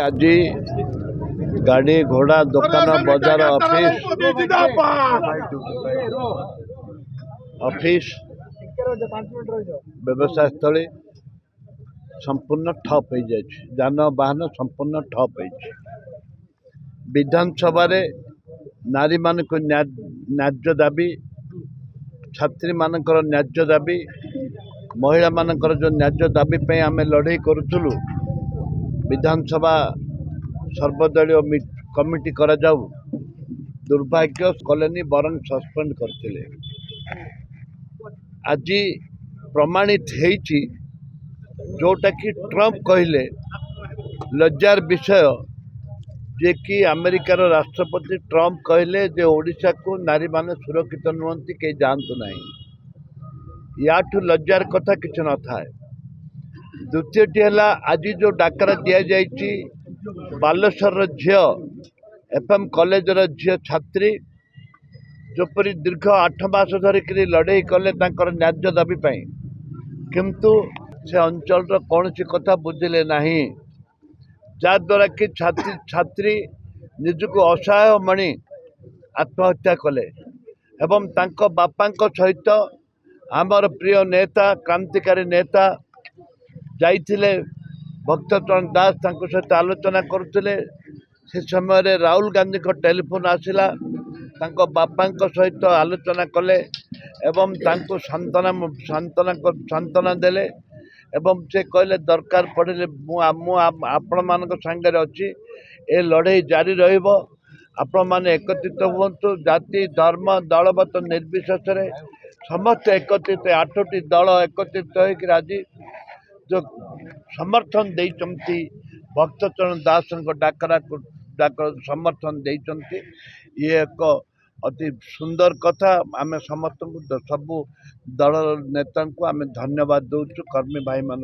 आज गाड़ी घोड़ा दुकान बजार ऑफिस व्यवसाय स्थली संपूर्ण ठप हो जाए, जानवाहन संपूर्ण ठप हो। विधानसभा नारी मान न्याय्य दाबी, छात्री मानकर न्याय्य दाबी, महिला मानकर जो न्याय्य दाबी पे आम लड़ाई करूँ। विधानसभा सर्वदलीय कमिटी करा जाऊ, दुर्भाग्य कलेनी बरं सस्पेंड करते। आज प्रमाणित होईची जोटा कि ट्रम्प कहले लज्जार विषय, जे कि अमेरिकार राष्ट्रपति ट्रम्प कहले जे ओडिशा को नारी माने सुरक्षित नुहति, कहीं जानतु नहीं। याठू लज्जार कथा किसी न था। द्वितीयटी है आज जो डाकरा दि जाइए बालेश्वर झील एफएम कॉलेज झील छात्री जोपरी दीर्घ 8 मास धरिक लड़ाई कले न्याय्य दाबी पाई, किंतु से अंचल कौन सी कथा बुझिले नहीं, जद्वारा कि छात्री निजको असहाय मणि आत्महत्या कले एवं तांको बापा सहित आमर प्रिय नेता क्रांतिकारी नेता जाइथिले भक्तचरण दास सहित आलोचना करुले। से समय राहुल गांधी को टेलीफोन आसिला, तांको बापा सहित आलोचना कले एवं तांको सांत्वना देले एवं से कहले दरकार पड़े आपण मान सांगे अच्छी ए लड़ाई जारी रहिबो। आपण माने एकत्रित हुंतु, जाति धर्म दलबत निर्विशेष समस्त एकत्रित 8टी दल एकत्रित होकर आज जो समर्थन देइचंती भक्तचरण दास डाकर समर्थन देइचंती, ये एक अति सुंदर कथा। आम समस्त सबू दल नेता को आम धन्यवाद दौचु, कर्मी भाई मान।